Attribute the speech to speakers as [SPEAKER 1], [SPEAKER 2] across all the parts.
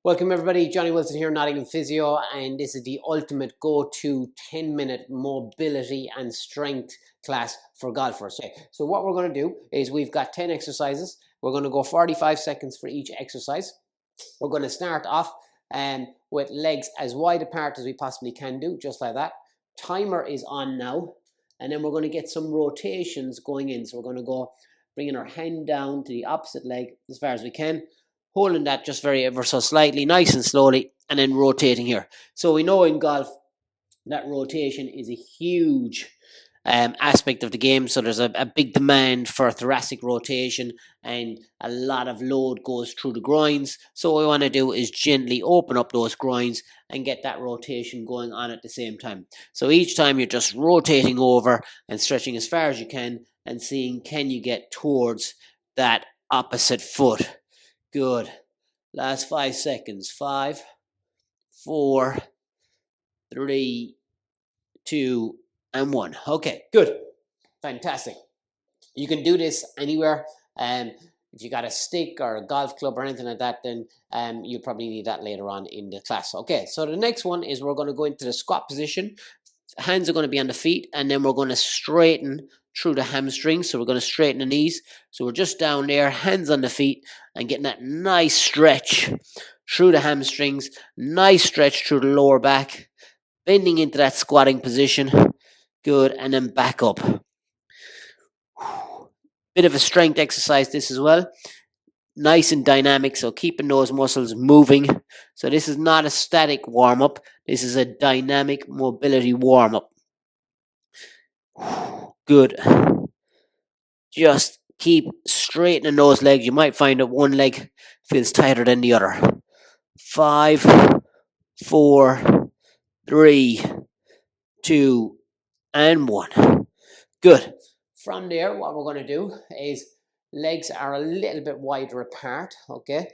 [SPEAKER 1] Welcome everybody, Johnny Wilson here, Nottingham Physio, and this is the ultimate go-to 10-minute mobility and strength class for golfers. Okay, so what we're going to do is we've got 10 exercises. We're going to go 45 seconds for each exercise. We're going to start off with legs as wide apart as we possibly can do, just like that. Timer is on now, and then we're going to get some rotations going in. So we're going to go bringing our hand down to the opposite leg as far as we can, holding that just ever so slightly, nice and slowly, and then rotating here. So we know in golf that rotation is a huge aspect of the game. So there's a big demand for thoracic rotation, and a lot of load goes through the groins. So what we want to do is gently open up those groins and get that rotation going on at the same time. So each time you're just rotating over and stretching as far as you can and seeing, can you get towards that opposite foot? Good. Last 5 seconds. 5, 4, 3, 2, and 1. Okay, good. Fantastic. You can do this anywhere. If you got a stick or a golf club or anything like that, then you'll probably need that later on in the class. Okay, so the next one is we're going to go into the squat position. Hands are going to be on the feet, and then we're going to straighten through the hamstrings. So we're going to straighten the knees. So we're just down there, hands on the feet, and getting that nice stretch through the hamstrings, nice stretch through the lower back, bending into that squatting position. Good, and then back up. Bit of a strength exercise this as well. Nice and dynamic, so keeping those muscles moving. So this is not a static warm-up. This is a dynamic mobility warm-up. Good. Just keep straightening those legs. You might find that one leg feels tighter than the other. 5, 4, 3, 2, and 1. Good. From there, what we're going to do is legs are a little bit wider apart, okay?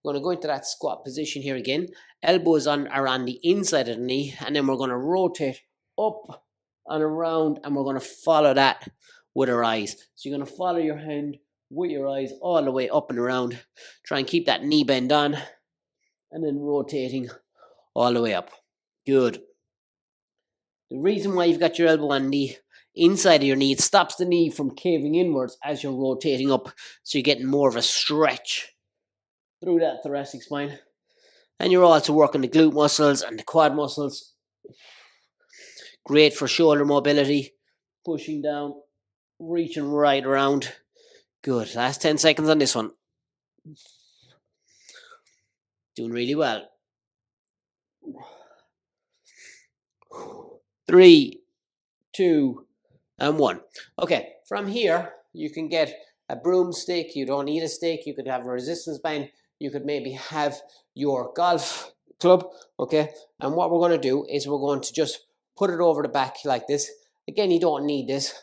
[SPEAKER 1] We're going to go into that squat position here again. Elbows are on the inside of the knee, and then we're going to rotate up and around, and we're going to follow that with our eyes. So you're going to follow your hand with your eyes all the way up and around. Try and keep that knee bend on, and then rotating all the way up. Good. The reason why you've got your elbow on the inside of your knee, it stops the knee from caving inwards as you're rotating up, so you're getting more of a stretch through that thoracic spine. And you're also working the glute muscles and the quad muscles. Great for shoulder mobility, pushing down, reaching right around. Good. Last 10 seconds on this one. Doing really well. 3, 2, and 1. Okay, from here, you can get a broomstick. You don't need a stick. You could have a resistance band. You could maybe have your golf club, okay? And what we're going to do is we're going to just put it over the back like this. Again, you don't need this,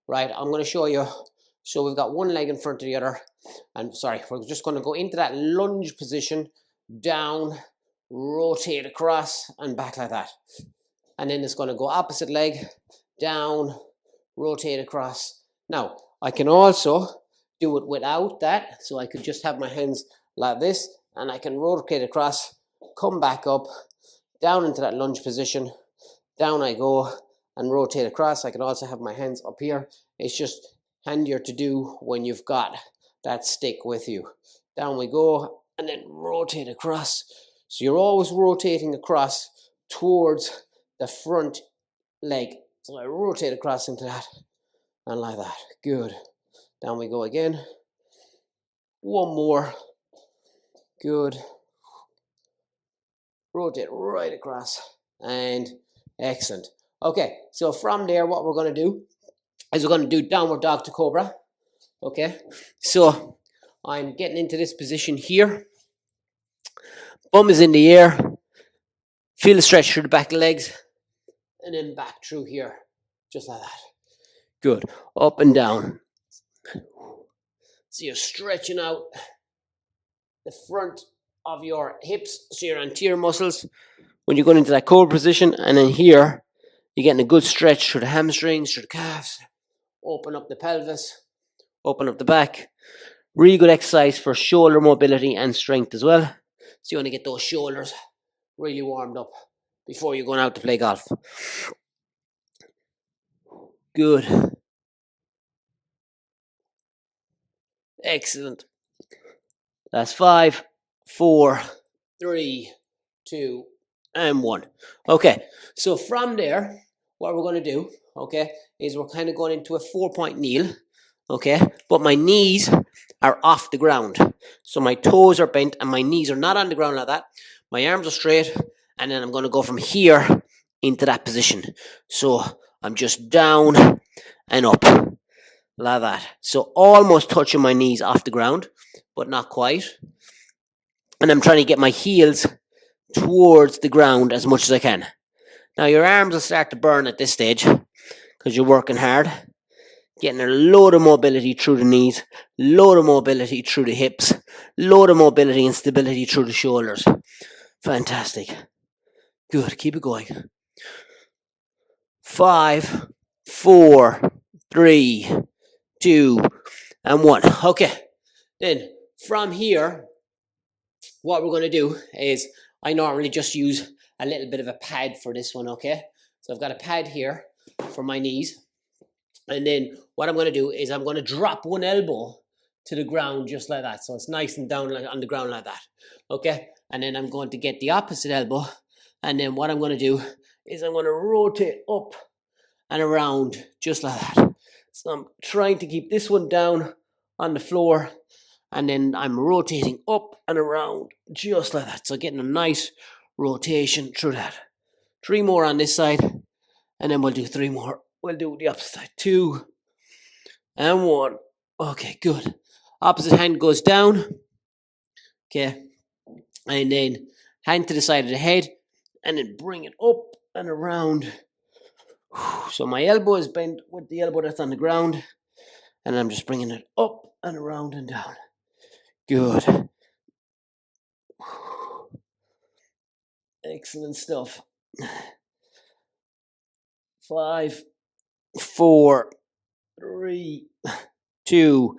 [SPEAKER 1] right? I'm going to show you. So we've got one leg in front of the other. And sorry, we're just going to go into that lunge position, down, rotate across, and back like that. And then it's going to go opposite leg, down, rotate across. Now, I can also do it without that. So I could just have my hands like this, and I can rotate across, come back up, down into that lunge position, down I go, and rotate across. I can also have my hands up here. It's just handier to do when you've got that stick with you. Down we go, and then rotate across. So you're always rotating across towards the front leg. So I rotate across into that, and like that. Good. Down we go again. One more. Good. Rotate right across, and excellent. Okay, so from there, what we're going to do is we're going to do downward dog to cobra. Okay, so I'm getting into this position here. Bum is in the air. Feel the stretch through the back of the legs, and then back through here, just like that. Good. Up and down. So you're stretching out the front of your hips, so your anterior muscles, when you're going into that cobra position. And then here, you're getting a good stretch through the hamstrings, through the calves. Open up the pelvis, open up the back. Really good exercise for shoulder mobility and strength as well. So you want to get those shoulders really warmed up before you're going out to play golf. Good. Excellent. That's 5, 4, 3, 2, and 1. Okay, so from there, what we're going to do, okay, is we're kind of going into a 4-point kneel, okay, but my knees are off the ground. So my toes are bent and my knees are not on the ground like that. My arms are straight, and then I'm going to go from here into that position. So I'm just down and up, like that. So almost touching my knees off the ground, but not quite. And I'm trying to get my heels towards the ground as much as I can. Now your arms will start to burn at this stage because you're working hard, getting a load of mobility through the knees, load of mobility through the hips, load of mobility and stability through the shoulders. Fantastic. Good, keep it going. 5, 4, 3, 2, and 1. Okay, then from here, what we're going to do is I normally just use a little bit of a pad for this one, okay? So I've got a pad here for my knees. And then what I'm going to do is I'm going to drop one elbow to the ground just like that. So it's nice and down on the ground like that, okay? And then I'm going to get the opposite elbow. And then what I'm going to do is I'm going to rotate up and around just like that. So I'm trying to keep this one down on the floor. And then I'm rotating up and around just like that. So getting a nice rotation through that. 3 more on this side. And then we'll do 3 more. We'll do the opposite side. 2 and 1. Okay, good. Opposite hand goes down. Okay. And then hand to the side of the head. And then bring it up and around. So my elbow is bent with the elbow that's on the ground. And I'm just bringing it up and around and down. Good. Excellent stuff. 5, 4, 3, 2,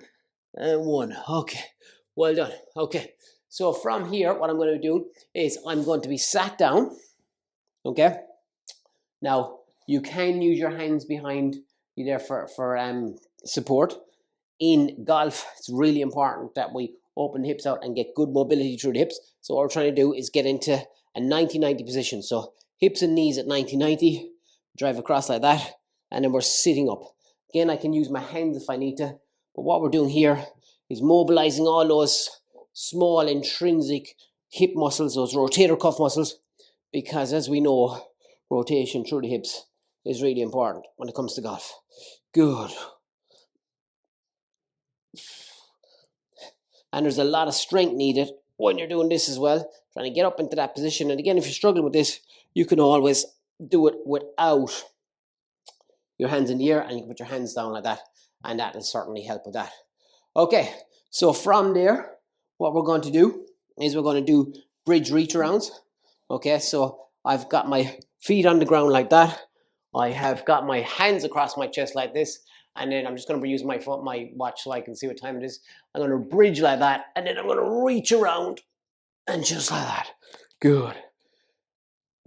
[SPEAKER 1] and 1. Okay, well done. Okay, so from here, what I'm going to do is I'm going to be sat down. Okay, now you can use your hands behind you there for support. In golf, it's really important that we open the hips out and get good mobility through the hips. So what we're trying to do is get into a 90-90 position. So hips and knees at 90-90, drive across like that, and then we're sitting up. Again, I can use my hands if I need to, but what we're doing here is mobilizing all those small intrinsic hip muscles, those rotator cuff muscles, because as we know, rotation through the hips is really important when it comes to golf. Good. And there's a lot of strength needed when you're doing this as well, trying to get up into that position. And again, if you're struggling with this, you can always do it without your hands in the air, and you can put your hands down like that, and that will certainly help with that. Okay, so from there, what we're going to do is we're going to do bridge reach arounds. Okay, so I've got my feet on the ground like that. I have got my hands across my chest like this, and then I'm just going to use my watch so I can see what time it is. I'm going to bridge like that, and then I'm going to reach around, and just like that. Good.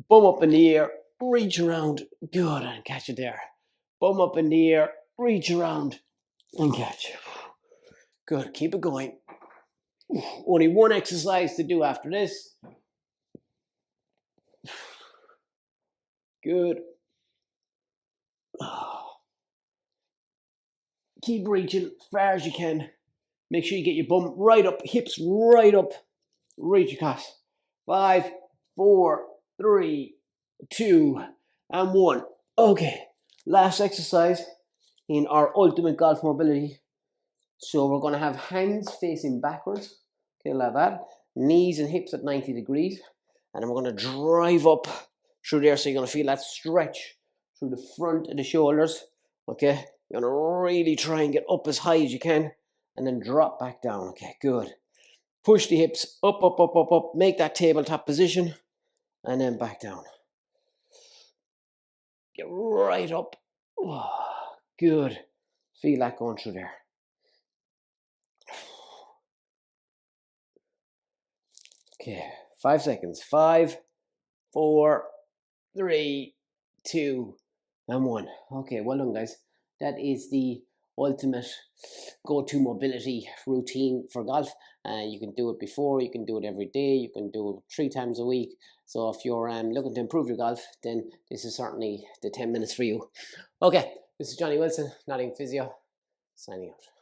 [SPEAKER 1] Bum up in the air, reach around, good, and catch it there. Bum up in the air, reach around, and catch. Good, keep it going. Only one exercise to do after this. Good. Keep reaching as far as you can. Make sure you get your bum right up, hips right up. Reach across. 5, 4, 3, 2, and 1. Okay, last exercise in our ultimate golf mobility. So we're going to have hands facing backwards, okay, like that. Knees and hips at 90 degrees. And then we're going to drive up through there. So you're going to feel that stretch through the front of the shoulders, okay? You're going to really try and get up as high as you can and then drop back down. Okay, good. Push the hips up, up, up, up, up. Make that tabletop position and then back down. Get right up. Oh, good. Feel that going through there. Okay, 5 seconds. 5, 4, 3, 2, and 1. Okay, well done, guys. That is the ultimate go-to mobility routine for golf. You can do it before, you can do it every day, you can do it 3 times a week. So if you're looking to improve your golf, then this is certainly the 10 minutes for you. Okay, this is Johnny Wilson, Nottingham Physio, signing out.